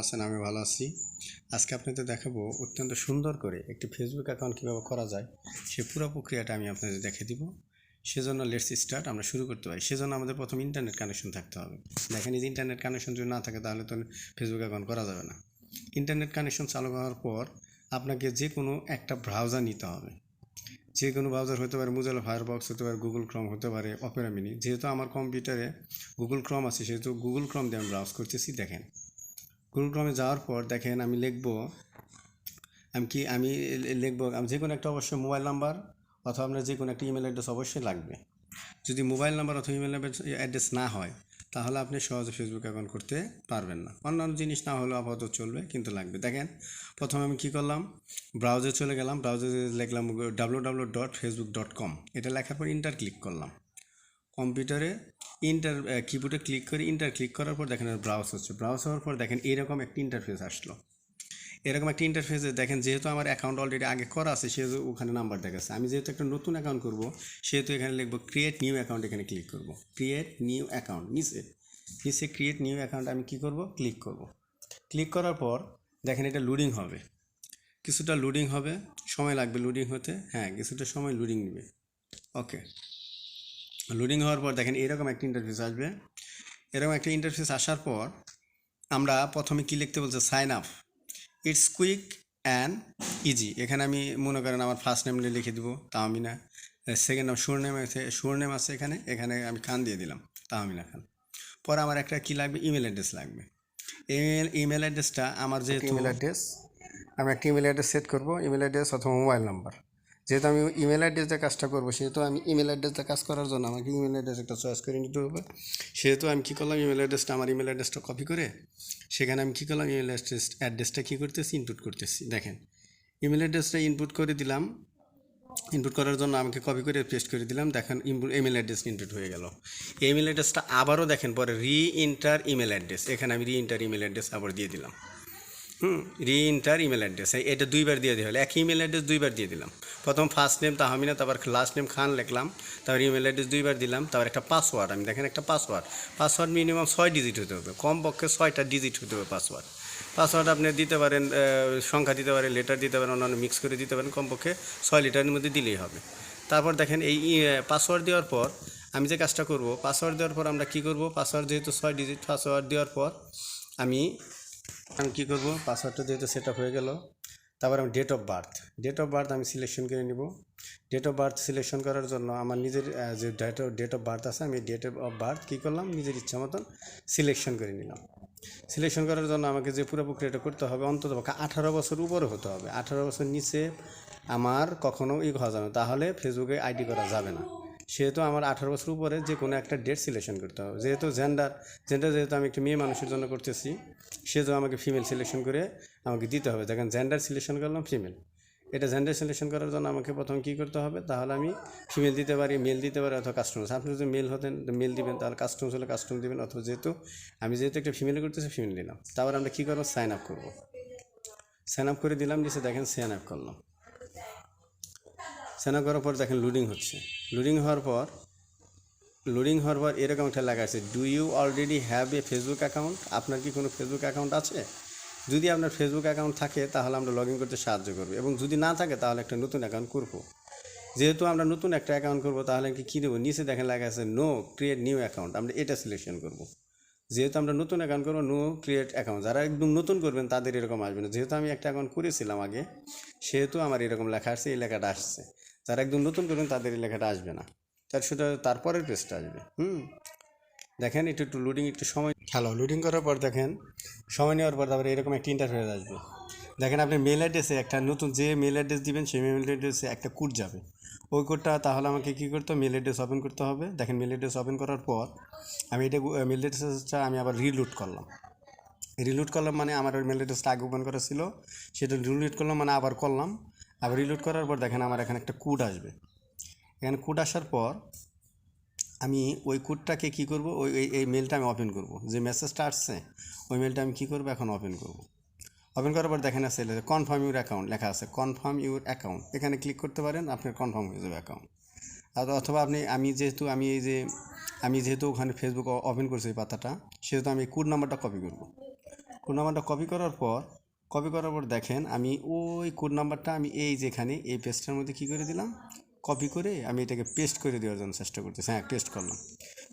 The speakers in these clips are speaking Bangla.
আছেন? আমি ভালো আছি। আজকে আপনাদের দেখাবো অত্যন্ত সুন্দর করে একটি ফেসবুক অ্যাকাউন্ট কীভাবে করা যায়, সে পুরো প্রক্রিয়াটা আমি আপনাদের দেখিয়ে দিব। সেজন্য লেটস স্টার্ট, আমরা শুরু করতে পারি। সেজন্য আমাদের প্রথম ইন্টারনেট কানেকশন থাকতে হবে। দেখেন, এই যে ইন্টারনেট কানেকশন যদি না থাকে তাহলে তো ফেসবুক অ্যাকাউন্ট করা যাবে না। ইন্টারনেট কানেকশন চালু করার পর আপনাকে যে কোনো একটা ব্রাউজার নিতে হবে। যে কোনো ব্রাউজার হতে পারে, মোজিলা ফায়ারবক্স হতে পারে, গুগল ক্রোম হতে পারে, অপেরা মিনি। যেহেতু আমার কম্পিউটারে গুগল ক্রোম আছে, সেহেতু গুগল ক্রোম দিয়ে আমি ব্রাউজ করতেছি। দেখেন, গুগল ক্রমে যাওয়ার পর দেখেন আমি লিখব, আমি লিখব আমি যে কোনো একটা অবশ্যই মোবাইল নাম্বার অথবা আপনার যে কোনো একটা ইমেল অ্যাড্রেস অবশ্যই লাগবে। যদি মোবাইল নাম্বার অথবা ইমেল অ্যাড্রেস না হয় তাহলে আপনি সহজে ফেসবুক অ্যাকাউন্ট করতে পারবেন না। অন্যান্য জিনিস না হলেও আপাতত চলবে, কিন্তু লাগবে। দেখেন, প্রথমে আমি কী করলাম, ব্রাউজে চলে গেলাম। ব্রাউজে লিখলাম www.facebook.com। এটা লেখার পর ইন্টার ক্লিক করলাম। কম্পিউটারে ইন্টার কিবোর্ডে ক্লিক করে ইন্টার ক্লিক করার পর দেখেন ব্রাউজ হচ্ছে। ব্রাউজ হওয়ার পর দেখেন এরকম একটা ইন্টারফেস আসলো। এরকম একটা ইন্টারফেসে দেখেন, যেহেতু আমার অ্যাকাউন্ট অলরেডি আগে করা আছে সেহেতু ওখানে নাম্বার দেখাচ্ছে। আমি যেহেতু একটা নতুন অ্যাকাউন্ট করব সেহেতু এখানে লিখবো ক্রিয়েট নিউ অ্যাকাউন্ট। এখানে ক্লিক করব ক্রিয়েট নিউ অ্যাকাউন্ট। নিচে ক্রিয়েট নিউ অ্যাকাউন্ট আমি কী করব, ক্লিক করব। ক্লিক করার পর দেখেন এটা লোডিং হবে, কিছুটা লোডিং হবে, সময় লাগবে লোডিং হতে। হ্যাঁ, কিছুটা সময় লোডিং নেবে। ওকে, লোডিং হওয়ার পর দেখেন এরকম একটা ইন্টারফেস আসবে। এরকম একটা ইন্টারফেস আসার পর আমরা প্রথমে কী লিখতে বলছে, sign up, it's quick and easy. এখানে আমি মনে করেন আমার ফার্স্ট নেম লিখে দেবো, তাহমিনা। সেকেন্ড নাম সুর নেম আছে এখানে, আমি খান দিয়ে দিলাম, তাহমিনা খান। পরে আমার একটা কী লাগবে, ইমেল অ্যাড্রেস লাগবে। ইমেল অ্যাড্রেসটা আমার যেহেতু ইমেল অ্যাড্রেস, আমি একটা ইমেল অ্যাড্রেস সেট করবো, ইমেল অ্যাড্রেস অথবা মোবাইল নাম্বার। যেহেতু আমি ইমেল অ্যাড্রেসে কাজটা করবো সেহেতু আমি ইমেল অ্যাড্রেসটা কাজ করার জন্য আমাকে ইমেল অ্যাড্রেস একটা চয়েস করে নিতে হবে। সেহেতু আমি কী করলাম, আমার ইমেল অ্যাড্রেসটা কপি করে সেখানে আমি কী করলাম, ইমেল অ্যাড্রেসটা কী করতেছি, ইনপুট করতেছি। দেখেন, ইমেল অ্যাড্রেসটা ইনপুট করে দিলাম। ইনপুট করার জন্য আমাকে কপি করে পেস্ট করে দিলাম। দেখেন ইমেল অ্যাড্রেস ইনপুট হয়ে গেল। এই ইমেল অ্যাড্রেসটা আবারও দেখেন পরে রি-ইন্টার ইমেল অ্যাড্রেস, এখানে আমি রি-ইন্টার ইমেল অ্যাড্রেস আবার দিয়ে দিলাম। রি-ইন্টার ইমেল অ্যাড্রেস, এটা দুইবার দিয়ে দিতে হলে একই ইমেল অ্যাড্রেস দুইবার দিয়ে দিলাম। প্রথম ফার্স্ট নেম তাহমিনা, তারপর লাস্ট নেম খান লিখলাম, তারপর ইমেল অ্যাড্রেস দুইবার দিলাম, তারপর একটা পাসওয়ার্ড। আমি দেখেন একটা পাসওয়ার্ড মিনিমাম 6 ডিজিট হতে হবে, কমপক্ষে 6টা ডিজিট হতে হবে পাসওয়ার্ড আপনি দিতে পারেন, সংখ্যা দিতে পারেন, লেটার দিতে পারেন, অন্যান্য মিক্স করে দিতে পারেন, কমপক্ষে 6 লেটারের মধ্যে দিলেই হবে। তারপর দেখেন এই পাসওয়ার্ড দেওয়ার পর আমি যে কাজটা করব, পাসওয়ার্ড দেওয়ার পর আমরা কী করব, পাসওয়ার্ড যেহেতু 6 ডিজিট, পাসওয়ার্ড দেওয়ার পর আমি কী করব, পাসওয়ার্ডটা যেহেতু সেট আপ হয়ে গেল, তারপর আমি ডেট অফ বার্থ আমি সিলেকশন করে নিব। ডেট অফ বার্থ সিলেকশন করার জন্য আমার নিজের যে ডেট অফ বার্থ আছে, আমি ডেট অফ বার্থ কী করলাম, নিজের ইচ্ছা মতন সিলেকশন করে নিলাম। সিলেকশন করার জন্য আমাকে যে পুরো প্রক্রিয়াটা করতে হবে, অন্তত 18 বছর উপরে হতে হবে। 18 বছর নিচে আমার কখনো হওয়া যাবে না, তাহলে ফেসবুকে আইডি করা যাবে না। সেহেতু আমার 18 বছর উপরে যে কোনো একটা ডেট সিলেকশন করতে হবে। যেহেতু জেন্ডার যেহেতু আমি একটা মেয়ে মানুষের জন্য করতেছি, সেহেতু আমাকে ফিমেল সিলেকশন করে আমাকে দিতে হবে। দেখেন, জেন্ডার সিলেকশন করলাম ফিমেল। এটা জেন্ডার সিলেকশন করার জন্য আমাকে প্রথম কী করতে হবে, তাহলে আমি ফিমেল দিতে পারি, মেল দিতে পারি, অথবা কাস্টমার্স। আপনি যদি মেল হতেন মেল দিবেন, তাহলে কাস্টমার্স হলে কাস্টমার দিবেন, অথবা আমি যেহেতু একটা ফিমেল করতেছি ফিমেল দিলাম। তারপর আমরা কী করবো, সাইন আপ করবো। সাইন আপ করে দিলাম, নিচে দেখেন সাইন আপ করলাম। সাইন আপ করার পর দেখেন লোডিং হচ্ছে। লোডিং হওয়ার পর এরকম একটা লেখা আছে, do you already have a Facebook account. আপনার কি কোনো ফেসবুক অ্যাকাউন্ট আছে? যদি আপনার ফেসবুক অ্যাকাউন্ট থাকে তাহলে আমরা লগ ইন করতে সাহায্য করবো, এবং যদি না থাকে তাহলে একটা নতুন অ্যাকাউন্ট করবো। যেহেতু আমরা নতুন একটা অ্যাকাউন্ট করবো, তাহলে কী দেবো, নিচে দেখেন লেখা আছে নো ক্রিয়েট নিউ অ্যাকাউন্ট, আমরা এটা সিলেকশন করবো। যেহেতু আমরা নতুন অ্যাকাউন্ট করবো, নো ক্রিয়েট অ্যাকাউন্ট। যারা একদম নতুন করবেন তাদের এরকম আসবে না। যেহেতু আমি একটা অ্যাকাউন্ট করেছিলাম আগে, সেহেতু আমার এরকম লেখা আসছে, এই লেখাটা আসছে। যারা একদম নতুন করবেন তাদের এই লেখাটা আসবে না, তারপরের পেজটা আসবে। দেখেন একটু লোডিং, একটু সময় হ্যালো। লোডিং করার পর দেখেন সময় নেওয়ার পর তারপরে এরকম একটা ইন্টারফেস আসবে। দেখেন, আপনি মেল অ্যাড্রেসে একটা নতুন যে মেল অ্যাড্রেস দিবেন সেই মেল অ্যাড্রেসে একটা কোড যাবে। ওই কোডটা তাহলে আমাকে কী করতে হবে, মেল অ্যাড্রেস ওপেন করতে হবে। দেখেন, মেল অ্যাড্রেস ওপেন করার পর আমি এটা মেল অ্যাড্রেসটা আমি আবার রিলোড করলাম মানে আমার ওই মেল অ্যাড্রেসটা আগে ওপেন করা ছিল, সেটা রিলোড করলাম মানে আবার করলাম। আবার রিলোড করার পর দেখেন আমার এখানে একটা কোড আসবে। এখানে কোড আসার পর আমি ওই কোডটাকে কী করবো, এই মেলটা আমি ওপেন করব। যে মেসেজটা আসছে ওই মেলটা আমি কী করবো, এখন ওপেন করব। ওপেন করার পর দেখেন আছে কনফার্ম ইউর অ্যাকাউন্ট লেখা আছে, কনফার্ম ইউর অ্যাকাউন্ট। এখানে ক্লিক করতে পারেন, আপনার কনফার্ম হয়ে যাবে অ্যাকাউন্ট। অথবা আমি যেহেতু ওখানে ফেসবুক ওপেন করছি এই পাতাটা, সেহেতু আমি কোড নাম্বারটা কপি করব। কোড নাম্বারটা কপি করার পর দেখেন আমি ওই কোড নাম্বারটা আমি এই যেখানে এই পেজটার মধ্যে কী করে দিলাম, কপি করে আমি এটাকে পেস্ট করে দেওয়ার জন্য চেষ্টা করতেছি। হ্যাঁ, পেস্ট করলাম।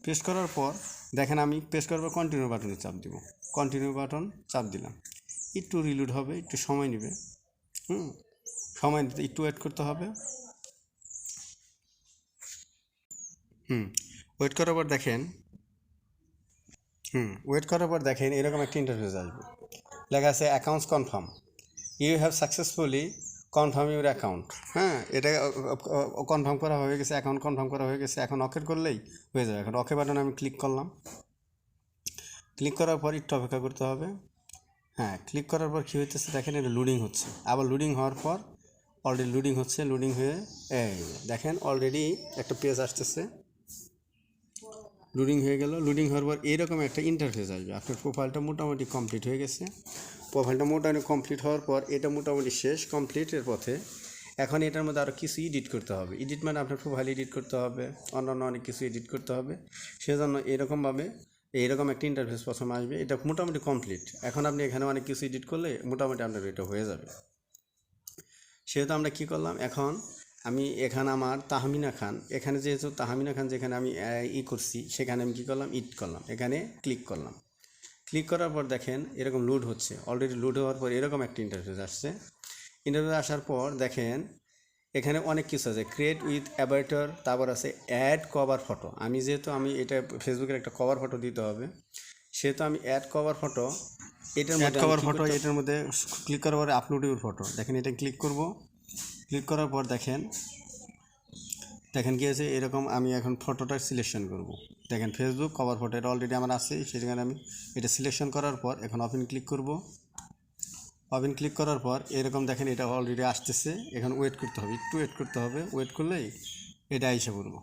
পেস্ট করার পর দেখেন আমি পেস্ট করার পর কন্টিনিউ বাটনে চাপ দিব, কন্টিনিউ বাটন চাপ দিলাম। একটু রিলোড হবে, একটু সময় নেবে। সময় নিতে একটু ওয়েট করতে হবে। ওয়েট করার পর দেখেন এরকম একটা ইন্টারফেস আসবে, লেখা আছে accounts confirm, you have successfully confirm your account. হ্যাঁ, এটা কনফার্ম করা হয়ে গেছে, অ্যাকাউন্ট কনফার্ম করা হয়ে গেছে। এখন ওকে করলেই হয়ে যাবে। এখন ওকে বাটনে আমি ক্লিক করলাম। ক্লিক করার পর একটু অপেক্ষা করতে হবে। হ্যাঁ, ক্লিক করার পর কী হইতেছে দেখেন, এটা লোডিং হচ্ছে। আবার লোডিং হওয়ার পর অলরেডি লোডিং হচ্ছে, লোডিং হয়ে এই দেখেন অলরেডি একটা পেজ আসতেছে। লোডিং হয়ে গেল। লোডিং হওয়ার পর এইরকম একটা ইন্টারফেস আসবে। আপনার প্রোফাইলটা মোটামুটি কমপ্লিট হয়ে গেছে। প্রোফাইলটা মোটামুটি কমপ্লিট হওয়ার পর এটা মোটামুটি শেষ, কমপ্লিটের পথে। এখন এটার মধ্যে আরও কিছু এডিট করতে হবে। এডিট মানে আপনার প্রোফাইল এডিট করতে হবে, অন্যান্য অনেক কিছু এডিট করতে হবে। সেজন্য এরকমভাবে এইরকম একটা ইন্টারফেস প্রথমে আসবে। এটা মোটামুটি কমপ্লিট। এখন আপনি এখানে অনেক কিছু এডিট করলে মোটামুটি আপনার এটা হয়ে যাবে। সেহেতু আমরা কী করলাম, এখন আমি এখানে আমার তাহমিনা খান, এখানে যেহেতু তাহমিনা খান যেখানে আমি করছি, সেখানে আমি কী করলাম, করলাম, এখানে ক্লিক করলাম। ক্লিক করার পর দেখেন এরকম লোড হচ্ছে। অলরেডি লোড হওয়ার পর এরকম একটা ইন্টারফেস আসছে। ইন্টারফেস আসার পর দেখেন এখানে অনেক কিছু আছে, ক্রিয়েট উইথ অ্যাভাটার, তারপর আছে অ্যাড কভার ফটো। আমি যেহেতু এটা ফেসবুকের একটা কভার ফটো দিতে হবে, সেহেতু আমি অ্যাড কভার ফটো এটার মধ্যে ক্লিক করার পরে আপলোড ইউর ফটো, দেখেন এটা ক্লিক করব। ক্লিক করার পর দেখেন কী আছে, এরকম আমি এখন ফটোটা সিলেকশন করব। দেখেন ফেসবুক কভার ফটো এটা অলরেডি আমার আছে, সেখানে আমি এটা সিলেকশন করার পর এখন ওপেন ক্লিক করব। ওপেন ক্লিক করার পর এরকম দেখেন এটা অলরেডি আসতেছে। এখন ওয়েট করতে হবে, একটু ওয়েট করতে হবে। ওয়েট করলেই এটা এসে পড়বো।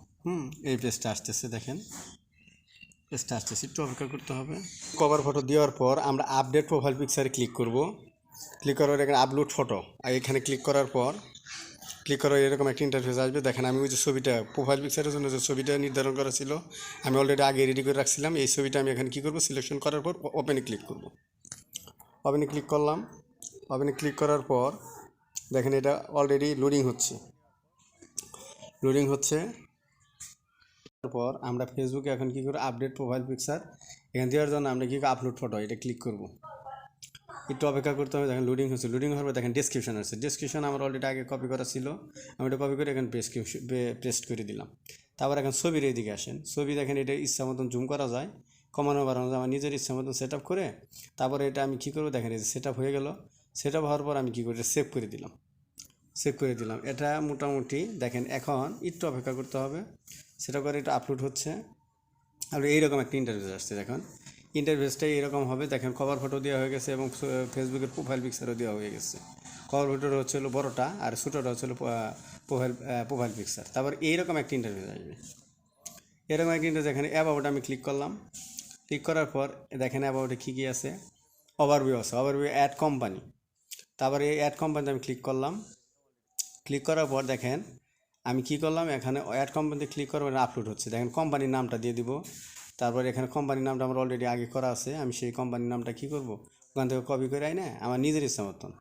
এই পেজটা আসতেছে, দেখেন পেজটা আসতেছে, একটু অপেক্ষা করতে হবে। কভার ফটো দেওয়ার পর আমরা আপডেট প্রোফাইল পিকচারে ক্লিক করব। ক্লিক করার পর এখানে আপলোড ফটো, আর এখানে ক্লিক করার পর এরকম একটা ইন্টারফেস আসবে। দেখেন আমি ওই যে ছবিটা প্রোফাইল পিকচারের জন্য যে ছবিটা নির্ধারণ করা ছিল, আমি অলরেডি আগে রেডি করে রাখছিলাম। এই ছবিটা আমি এখানে কী করব, সিলেকশন করার পর ওপেনে ক্লিক করব। ওপেনে ক্লিক করলাম। ওপেনে ক্লিক করার পর দেখেন এটা অলরেডি লোডিং হচ্ছে। তারপর আমরা ফেসবুকে এখন কী করব, আপডেট প্রোফাইল পিকচার এখান দেওয়ার জন্য আমরা কী আপলোড ফটো এটা ক্লিক করব। একটু অপেক্ষা করতে হবে। দেখেন লোডিং হচ্ছে। লোডিং হওয়ার পর দেখেন ডেসক্রিপশন আছে। ডেসক্রিপশন আমার অলরেডি আগে কপি করা ছিল, আমি এটা কপি করে এখানে পেস্ট করে দিলাম। তারপর এখন ছবির এইদিকে আসেন। ছবি দেখেন এটা ইচ্ছা মতন জুম করা যায়, কমানো বাড়ানো যায়, আমার নিজের ইচ্ছা মতন সেট আপ করে তারপরে এটা আমি কী করবো, দেখেন এই সেট আপ হয়ে গেল। সেট আপ হওয়ার পর আমি কী করি, সেভ করে দিলাম। এটা মোটামুটি দেখেন এখন একটু অপেক্ষা করতে হবে। সেটা করে এটা আপলোড হচ্ছে। আর এইরকম একটা ইন্টারফেস আসছে। দেখুন ইন্টারফেসটা এরকম হবে। দেখেন কভার ফটো দেওয়া হয়ে গেছে এবং ফেসবুকের প্রোফাইল পিকচারও দেওয়া হয়ে গেছে। কভার ফটোটা হচ্ছে হলো বড়োটা আর ছোটোটা হচ্ছে হলো প্রোফাইল পিকচার। তারপর এইরকম একটা ইন্টারফেস আসবে। এরকম একটা ইন্টারফেস এখানে অ্যাবাউটে আমি ক্লিক করলাম। ক্লিক করার পর দেখেন অ্যাবাউটে কী আছে, ওভারভিউ আছে, ওভারভিউ অ্যাড কোম্পানি। তারপরে এই অ্যাড কোম্পানিতে আমি ক্লিক করলাম। ক্লিক করার পর দেখেন আমি কী করলাম, এখানে অ্যাড কোম্পানিতে ক্লিক করার পর আপলোড হচ্ছে। দেখেন কোম্পানির নামটা দিয়ে দিব। তারপর এখানে কোম্পানির নামটা আমার অলরেডি আগে করা আছে। আমি সেই কোম্পানির নামটা কী করব, ওখান থেকে কপি করে না আমার নিজের ইচ্ছা মতন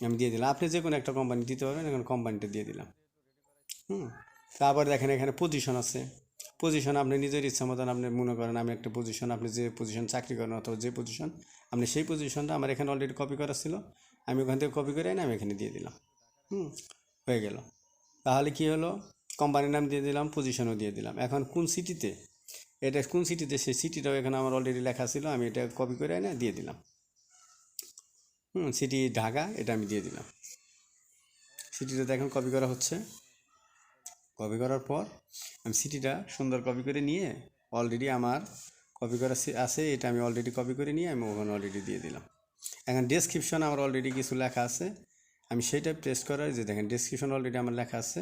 আমি দিয়ে দিলাম। আপনি যে কোনো একটা কোম্পানি দিতে পারবেন, এখানে কোম্পানিটা দিয়ে দিলাম। তারপর দেখেন এখানে পজিশন আছে। পজিশন আপনি নিজের ইচ্ছা মতন আপনি মনে করেন আমি একটা পজিশন, আপনি যে পজিশন চাকরি করেন অথবা যে পজিশন আপনি সেই পজিশনটা আমার এখানে অলরেডি কপি করা ছিল, আমি ওখান থেকে কপি করে আমি এখানে দিয়ে দিলাম। হয়ে গেল। তাহলে কি হলো, কোম্পানির নাম দিয়ে দিলাম, পজিশনও দিয়ে দিলাম। এখন কোন সিটিতে সেই সিটিটাও এখানে আমার অলরেডি লেখা ছিল, আমি এটা কপি করে দিয়ে দিলাম। সিটি ঢাকা, এটা আমি দিয়ে দিলাম। সিটিটা দেখেন কপি করা হচ্ছে। কপি করার পর আমি সিটিটা সুন্দর কপি করে নিয়ে অলরেডি আমার কপি করা আছে, এটা আমি অলরেডি কপি করে নিয়ে আমি ওখানে অলরেডি দিয়ে দিলাম। এখন ডেসক্রিপশন আমার অলরেডি কিছু লেখা আছে, আমি সেইটা প্রেস করার যে দেখেন ডেসক্রিপশন অলরেডি আমার লেখা আছে।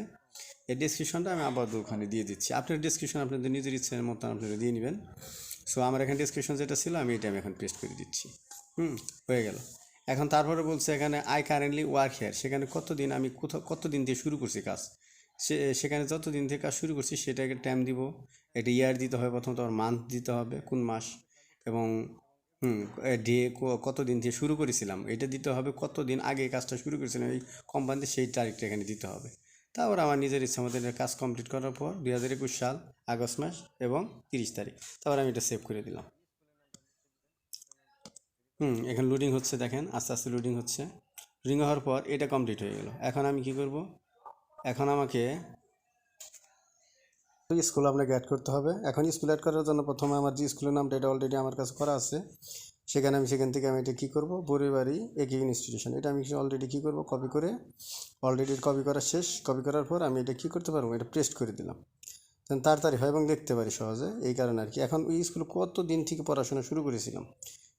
এই ডেসক্রিপশনটা আমি আবার ওখানে দিয়ে দিচ্ছি। আপনার ডেসক্রিপশন আপনাদের নিজের ইচ্ছার মতো আপনারা দিয়ে নেবেন। সো আমার এখানে ডেসক্রিপশন যেটা ছিল আমি এটা এখন পেস্ট করে দিচ্ছি। হয়ে গেল। এখন তারপরে বলছে এখানে আই কারেন্টলি ওয়ার্ক হেয়ার, সেখানে কতদিন আমি কতদিন দিয়ে শুরু করছি কাজ, সেখানে যতদিন থেকে কাজ শুরু করছি সেটাকে টাইম দিব। এটা ইয়ার দিতে হবে প্রথমত, আবার মান্থ দিতে হবে কোন মাস, এবং ডে কতদিন দিয়ে শুরু করেছিলাম এটা দিতে হবে, কতদিন আগে কাজটা শুরু করেছিলাম এই কোম্পানিতে সেই তারিখটা এখানে দিতে হবে। তারপর আমার নিজের ইচ্ছা মতো কাজ কমপ্লিট করার পর 2021 সাল আগস্ট মাস এবং 30 তারিখ, তারপর আমি এটা সেভ করে দিলাম। এখানে লোডিং হচ্ছে, দেখেন আস্তে আস্তে লোডিং হচ্ছে। লোডিং হওয়ার পর এটা কমপ্লিট হয়ে গেল। এখন আমি কি করব, এখন আমাকে স্কুল আপনাকে অ্যাড করতে হবে। এখন স্কুল অ্যাড করার জন্য প্রথমে আমার যে স্কুলের নামটা এটা অলরেডি আমার কাছে করা আছে, সেখান থেকে আমি এটা কী করবো, বড়িবাড়ি একই ইনস্টিটিউশন, এটা আমি অলরেডি কী করবো, কপি করে অলরেডি কপি করা শেষ। কপি করার পর আমি এটা কী করতে পারবো, এটা পেস্ট করে দিলাম, তাড়াতাড়ি হয় এবং দেখতে পারি সহজে, এই কারণে আর কি। এখন ওই স্কুলে কত দিন থেকে পড়াশোনা শুরু করেছিলাম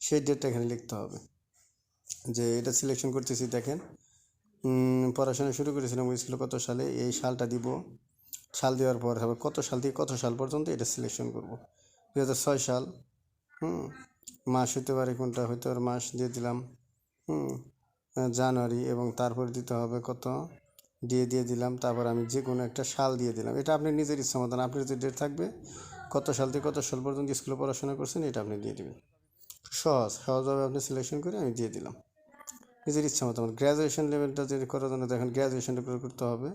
সেই ডেটটা এখানে লিখতে হবে। যে এটা সিলেকশন করতেছি, দেখেন পড়াশোনা শুরু করেছিলাম ওই স্কুলে কত সালে, এই সালটা দিব। সাল দেওয়ার পর হবে কত সাল থেকে কত সাল পর্যন্ত এটা সিলেকশন করব। 2006 সাল। মাস হতে পারে কোনটা, হয়তো আর মাস দিয়ে দিলাম জানুয়ারি, এবং তারপর দিতে হবে কত, দিয়ে দিলাম। তারপর আমি যে কোনো একটা সাল দিয়ে দিলাম। এটা আপনি নিজের ইচ্ছা মতন, আপনার যে ডেট থাকবে কত সাল থেকে কত সাল পর্যন্ত স্কুলে পড়াশোনা করছেন এটা আপনি দিয়ে দেবেন। সহজভাবে আপনি সিলেকশন করে আমি দিয়ে দিলাম নিজের ইচ্ছা মতো। আমার গ্র্যাজুয়েশন লেভেলটা যদি করার জন্য দেখেন গ্র্যাজুয়েশনটা করতে হবে।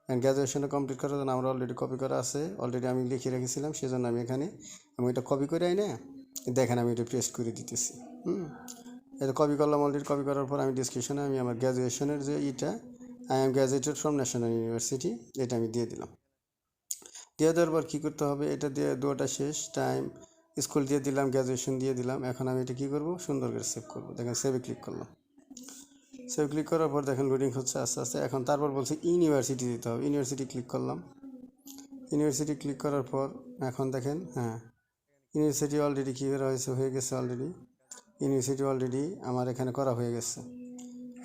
গ্র্যাজুয়েশনটা কমপ্লিট করার জন্য আমার অলরেডি কপি করা আছে, অলরেডি আমি লিখে রেখেছিলাম, সেজন্য আমি এটা কপি করে আই না, দেখেন আমি এটা পেস্ট করে দিতেছি। এটা কপি করলাম, অলরেডি কপি করার পর আমি ডিসক্রিপশনে আমি আমার গ্র্যাজুয়েশনের যে I am graduated from national university, এটা আমি দিয়ে দিলাম। দিয়ে দেওয়ার পর কী করতে হবে, এটা দিয়ে দুটোটা শেষ, টাইম স্কুল দিয়ে দিলাম, গ্র্যাজুয়েশন দিয়ে দিলাম। এখন আমি এটা কী করবো, সুন্দর করে সেভ করবো। দেখেন সেভে ক্লিক করলাম। সেভ ক্লিক করার পর দেখেন লোডিং হচ্ছে আস্তে আস্তে। এখন তারপর বলছে ইউনিভার্সিটি দিতে হবে, ইউনিভার্সিটি ক্লিক করলাম। ইউনিভার্সিটি ক্লিক করার পর এখন দেখেন ইউনিভার্সিটি অলরেডি কী করা হয়েছে, হয়ে গেছে অলরেডি। ইউনিভার্সিটি অলরেডি আমার এখানে করা হয়ে গেছে।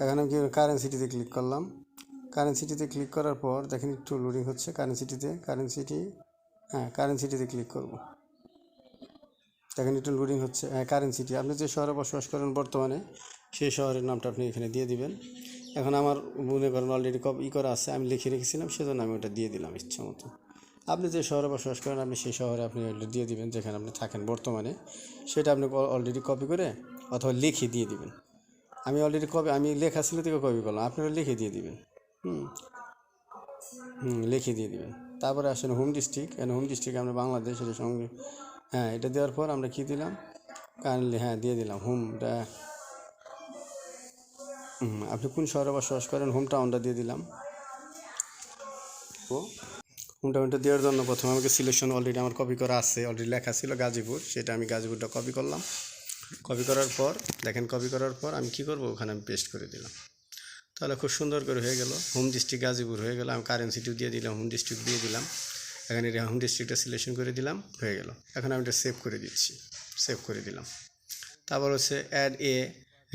এখন আমি কারেন্সিটিতে ক্লিক করলাম। কারেন্সিটিতে ক্লিক করার পর দেখেন একটু লোডিং হচ্ছে। কারেন্সিটিতে ক্লিক করব। দেখেন একটু লোডিং হচ্ছে। কারেন্সিটি আপনি যে শহরে বসবাস করেন বর্তমানে সেই শহরের নামটা আপনি এখানে দিয়ে দিবেন। এখন আমার মনে করেন অলরেডি করা আছে, আমি লিখে রেখেছিলাম, সেজন্য আমি ওটা দিয়ে দিলাম ইচ্ছা মতো। আপনি যে শহরে বসবাস করেন আপনি সেই শহরে আপনি দিয়ে দিবেন, যেখানে আপনি থাকেন বর্তমানে সেটা আপনি অলরেডি কপি করে অথবা লিখে দিয়ে দিবেন। আমি অলরেডি আমি লেখা ছিল থেকে কপি করলাম, আপনারা লিখে দিয়ে দিবেন। লিখে দিয়ে দিবেন। তারপরে আসেন হোম ডিস্ট্রিক্ট, হোম ডিস্ট্রিক্ট আমরা বাংলাদেশ, এর সঙ্গে এটা দেওয়ার পর আমরা কী দিলাম, কাইন্ডলি দিয়ে দিলাম হোমটা। আপনি কোন শহরে বসবাস করেন হোম টাউনটা দিয়ে দিলাম। হোম টাউনটা দেওয়ার জন্য প্রথমে আমাকে সিলেকশন অলরেডি আমার কপি করা আছে, অলরেডি লেখা ছিল গাজীপুর, সেটা আমি গাজীপুরটা কপি করলাম। কপি করার পর দেখেন, কপি করার পর আমি কী করবো, ওখানে আমি পেস্ট করে দিলাম। তাহলে খুব সুন্দর করে হয়ে গেল, হোম ডিস্ট্রিক্ট গাজীপুর হয়ে গেল। আমি কারেন্সিটিও দিয়ে দিলাম, হোম ডিস্ট্রিক্ট দিয়ে দিলাম। এখানে হোম ডিস্ট্রিক্টটা সিলেকশন করে দিলাম, হয়ে গেল। এখন আমি এটা সেভ করে দিচ্ছি, সেভ করে দিলাম। তারপর হচ্ছে অ্যাড এ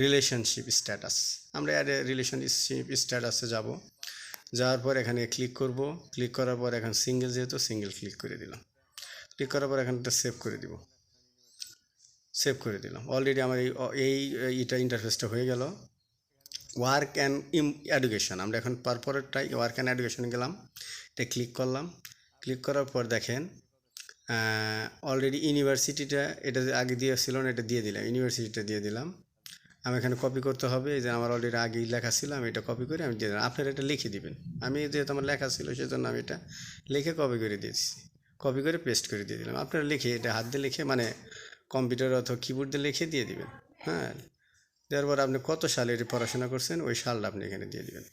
রিলেশনশিপ স্ট্যাটাস, আমরা অ্যাড এ রিলেশনশিপ স্ট্যাটাসে যাব। যাওয়ার পর এখানে ক্লিক করব। ক্লিক করার পর এখন সিঙ্গেল, যেহেতু সিঙ্গেল ক্লিক করে দিলাম। ক্লিক করার পর এখানটা সেভ করে দিব, সেভ করে দিলাম। অলরেডি আমার এইটা ইন্টারফেসটা হয়ে গেল। ওয়ার্ক অ্যান্ড এডুকেশন, আমরা এখন পরেরটাই ওয়ার্ক অ্যান্ড এডুকেশনে গেলাম, এটা ক্লিক করলাম। ক্লিক করার পর দেখেন অলরেডি ইউনিভার্সিটিটা এটা আগে দিয়েছিল না, এটা দিয়ে দিলাম, ইউনিভার্সিটিটা দিয়ে দিলাম। আমি এখানে কপি করতে হবে, এই যে আমার অলরেডি আগেই লেখা ছিল, আমি এটা কপি করে আমি দিয়ে দিলাম। আপনারা এটা লিখে দিবেন, আমি যেহেতু আমার লেখা ছিল সেজন্য আমি এটা লিখে কপি করে দিয়েছি, কপি করে পেস্ট করে দিয়ে দিলাম। আপনারা লিখে এটা হাত দিয়ে লিখে, মানে কম্পিউটার অথবা কিবোর্ড দিয়ে লিখে দিয়ে দিবেন। দেওয়ার পর আপনি কত সালে এটি পড়াশোনা করছেন ওই সালটা আপনি এখানে দিয়ে দিবেন।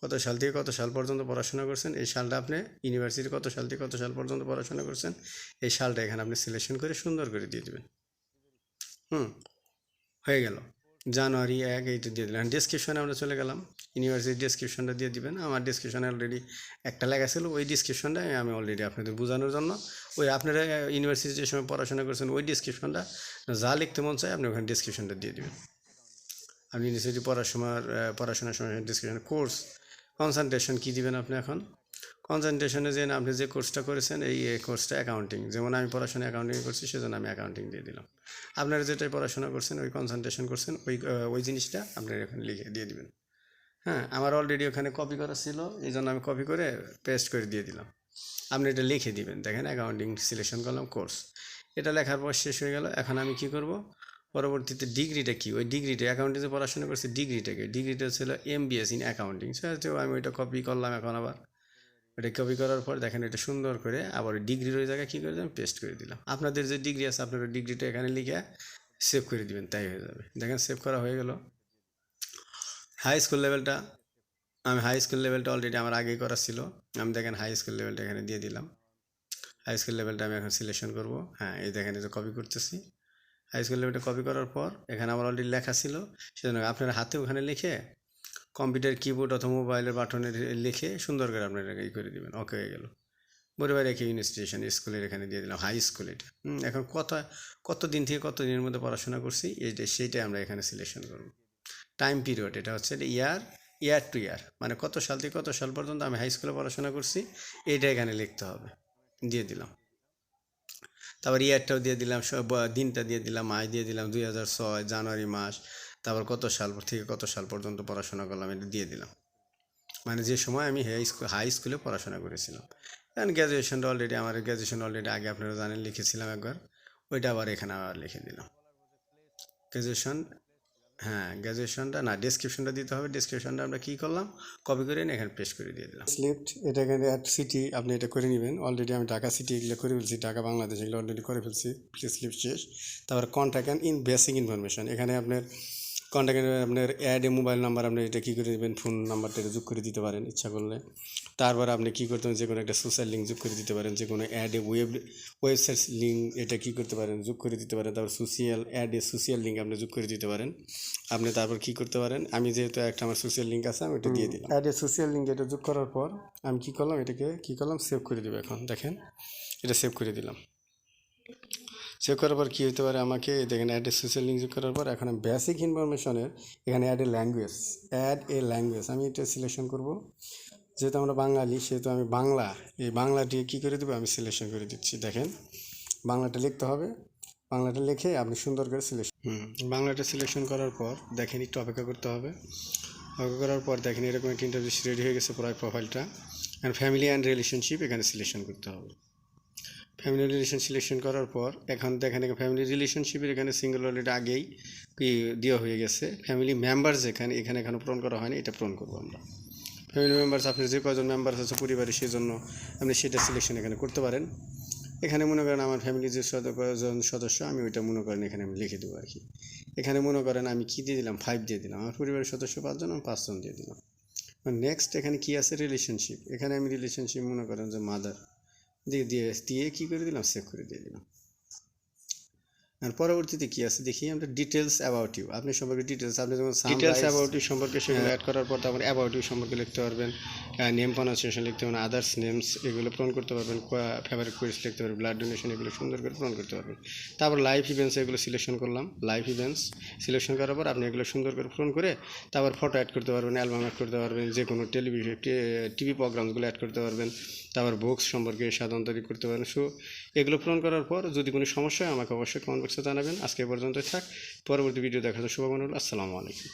কত সাল থেকে কত সাল পর্যন্ত পড়াশোনা করছেন এই সালটা আপনি, ইউনিভার্সিটি কত সাল থেকে কত সাল পর্যন্ত পড়াশোনা করছেন এই সালটা এখানে আপনি সিলেকশন করে সুন্দর করে দিয়ে দেবেন। হয়ে গেল। জানুয়ারি 1 এইটা দিয়ে দিলাম। ডিসক্রিপশনে আমরা চলে গেলাম, ইউনিভার্সিটির ডিসক্রিপশনটা দিয়ে দিবেন। আমার ডিসক্রিপশনে অলরেডি একটা লেখা ছিল, ওই ডিসক্রিপশনটা আমি অলরেডি আপনাদের বোঝানোর জন্য, ওই আপনারা ইউনিভার্সিটি যে সময় পড়াশোনা করছেন ওই ডিসক্রিপশনটা যা লিখতে মন চায় আপনি ওখানে ডিসক্রিপশনটা দিয়ে দেবেন। আপনি ইউনিভার্সিটি পড়াশোনার সময় ডিসক্রিপশন কোর্স কনসেন্ট্রেশন কী দিবেন আপনি এখন কনসেন্ট্রেশনে যে আপনি যে কোর্সটা করেছেন এই কোর্সটা অ্যাকাউন্টিং, যেমন আমি পড়াশোনা অ্যাকাউন্টিং করছি সেজন্য আমি অ্যাকাউন্টিং দিয়ে দিলাম। আপনারা যেটাই পড়াশোনা করছেন ওই কনসেন্ট্রেশন করছেন ওই জিনিসটা আপনারা এখানে লিখে দিয়ে দিবেন। আমার অলরেডি ওখানে কপি করা ছিল, এই জন্য আমি কপি করে পেস্ট করে দিয়ে দিলাম। আপনি এটা লিখে দিবেন। দেখেন অ্যাকাউন্টিং সিলেকশন করলাম, কোর্স, এটা লেখার পর শেষ হয়ে গেল। এখন আমি কি করব, পরবর্তীতে ডিগ্রিটা কি, ওই ডিগ্রিটা অ্যাকাউন্টিংয়ে পড়াশোনা করছি, ডিগ্রিটা ছিল MBS ইন অ্যাকাউন্টিং। সো আমি ওইটা কপি করলাম। এখন আবার এটা কপি করার পর দেখেন এটা সুন্দর করে আবার ওই ডিগ্রির ওই জায়গায় কী করে দিলাম, পেস্ট করে দিলাম। আপনাদের যে ডিগ্রি আছে আপনার ওই ডিগ্রিটা এখানে লিখে সেভ করে দিবেন, তাই হয়ে যাবে। দেখেন সেভ করা হয়ে গেল। হাই স্কুল লেভেলটা অলরেডি আমার আগেই করা ছিল। আমি দেখেন হাই স্কুল লেভেলটা এখানে দিয়ে দিলাম। হাই স্কুল লেভেলটা আমি এখন সিলেকশন করব। হ্যাঁ, এই দেখেন এই যে কপি করতেছি। হাই স্কুল লেভেলটা কপি করার পর এখানে আমার অলরেডি লেখা ছিল, সেজন্য আপনার হাতে ওখানে লিখে কম্পিউটার কিবোর্ড অথবা মোবাইলের বাটনে লিখে সুন্দর করে আপনারা এই করে দেবেন। ওকে হয়ে গেল। বরিবার রেখে ইনস্টিটিউশন স্কুলের এখানে দিয়ে দিলাম হাই স্কুল। এটা এখন কত দিন থেকে কত দিনের মধ্যে পড়াশোনা করছি সেইটাই আমরা এখানে সিলেকশন করব। টাইম পিরিয়ড এটা হচ্ছে ইয়ার টু ইয়ার, মানে কত সাল থেকে কত সাল পর্যন্ত আমি হাই স্কুলে পড়াশোনা করছি এইটা এখানে লিখতে হবে। দিয়ে দিলাম। তারপর ইয়ারটাও দিয়ে দিলাম, দিনটা দিয়ে দিলাম, মাস দিয়ে দিলাম 2006 জানুয়ারি মাস। তারপর কত সাল থেকে কত সাল পর্যন্ত পড়াশোনা করলাম এটা দিয়ে দিলাম, মানে যে সময় আমি হাই স্কুলে পড়াশোনা করেছিলাম। কারণ গ্র্যাজুয়েশন অলরেডি আগে আপনারা জানেন লিখেছিলাম একবার, ওইটা আবার এখানে আবার লিখে দিলাম গ্র্যাজুয়েশন। হ্যাঁ, গ্র্যাজুয়েশনটা না, ডেসক্রিপশনটা দিতে হবে। ডেসক্রিপশনটা আমরা কী করলাম, কপি করে নিয়ে এখানে পেস্ট করে দিয়ে দিলাম। স্লিপ এটা এখানে অ্যাড সিটি আপনি এটা করে নেবেন। অলরেডি আমি ঢাকা সিটি এগুলো করে ফেলছি, ঢাকা বাংলাদেশ এগুলো অলরেডি করে ফেলছি। স্লিপ শেষ। তারপর কন্ট্যাক্ট অ্যান্ড বেসিক ইনফরমেশন, এখানে আপনার কন্ট্যাক্ট আপনার অ্যাড এ মোবাইল নাম্বার আপনি এটা কী করে দেবেন, ফোন নাম্বারটা এটা যোগ করে দিতে পারেন ইচ্ছা করলে। তারপর আপনি কী করতে পারেন, যে কোনো একটা সোশ্যাল লিঙ্ক যোগ করে দিতে পারেন, যে কোনো অ্যাড এ ওয়েবসাইট লিঙ্ক এটা কী করতে পারেন, যোগ করে দিতে পারেন। তারপর সোশ্যাল লিঙ্ক আপনি যোগ করে দিতে পারেন। আপনি তারপর কী করতে পারেন, আমি যেহেতু একটা আমার সোশ্যাল লিঙ্ক আছে আমি এটা দিয়ে দিলাম। অ্যাড এ সোশ্যাল লিঙ্ক এটা যোগ করার পর আমি কী করলাম, এটাকে কী করলাম, সেভ করে দেবো। এখন দেখেন এটা সেভ করে দিলাম। সেভ করার পর কী হতে পারে, আমাকে দেখেন অ্যাড এ সোশ্যাল লিঙ্ক যোগ করার পর এখন বেসিক ইনফরমেশনের এখানে অ্যাড এ ল্যাঙ্গুয়েজ আমি এটা সিলেকশন করব। যেহেতু আমরা বাঙালি সেহেতু আমি এই বাংলাটি কী করে দেবো, আমি সিলেকশন করে দিচ্ছি। দেখেন বাংলাটা লিখতে হবে, বাংলাটা লিখে আপনি সুন্দর করে বাংলাটা সিলেকশন করার পর দেখেন একটু অপেক্ষা করতে হবে। অপেক্ষা করার পর দেখেন এরকম একটা ইন্টারভিউ রেডি হয়ে গেছে পুরো প্রোফাইলটা। অ্যান্ড ফ্যামিলি অ্যান্ড রিলেশনশিপ এখানে সিলেকশন করতে হবে। ফ্যামিলি রিলেশন সিলেকশন করার পর এখন দেখেন ফ্যামিলি রিলেশনশিপের এখানে সিঙ্গেল অলরেডি আগেই দেওয়া হয়ে গেছে। ফ্যামিলি মেম্বার্স এখানে পূরণ করা হয়নি, এটা পূরণ করবো আমরা। ফ্যামিলি মেম্বার্স আপনার যে কজন মেম্বার্স আছে পরিবারে সেই জন্য আপনি সেটা সিলেকশন এখানে করতে পারেন। এখানে মনে করেন আমার ফ্যামিলির যে কজন সদস্য আমি ওইটা মনে করেন এখানে আমি লিখে দেবো আর কি। এখানে মনে করেন আমি কী দিয়ে দিলাম, 5 দিয়ে দিলাম। আমার পরিবারের সদস্য 5 জন, আমি 5 জন দিয়ে দিলাম। নেক্সট এখানে কি আছে, রিলেশনশিপ। এখানে আমি রিলেশনশিপ মনে করেন যে মাদার দিয়ে কী করে দিলাম, সেভ করে দিয়ে দিলাম। আর পরবর্তীতে কী আছে দেখি আমরা, ডিটেলস অ্যাবাউট ইউ, আপনি সম্পর্কে ডিটেলস, আপনি যেমন ডিটেলস অ্যাবাউট ইউ সম্পর্কে সেগুলো অ্যাড করার পর তারপর অ্যাবাউট ইউ সম্পর্কে লিখতে পারবেন, নেম প্রনাউন্সিয়েশন লিখতে পারবেন, আদার্স নেমস এগুলো পূরণ করতে পারবেন, ফেভারিট কোয়েস্ট লিখতে পারবেন, ব্লাড ডোনেশন এগুলো সুন্দর করে পূরণ করতে পারবেন। তারপর লাইফ ইভেন্টস এগুলো সিলেকশন করলাম। লাইফ ইভেন্টস সিলেকশন করার পর আপনি এগুলো সুন্দর করে পূরণ করে তারপর ফটো অ্যাড করতে পারবেন, অ্যালবাম অ্যাড করতে পারবেন, যে কোনো টিভি প্রোগ্রামসগুলো অ্যাড করতে পারবেন, তারপর বুকস সম্পর্কে সাধারণত করতে পারেন। সো এগুলো পূরণ করার পর যদি কোনো সমস্যা হয় আমাকে অবশ্যই কমেন্ট বক্সে জানাবেন। আজকে পর্যন্ত থাক, পরবর্তী ভিডিও দেখার শুভকামনা রইল। আসসালামু আলাইকুম।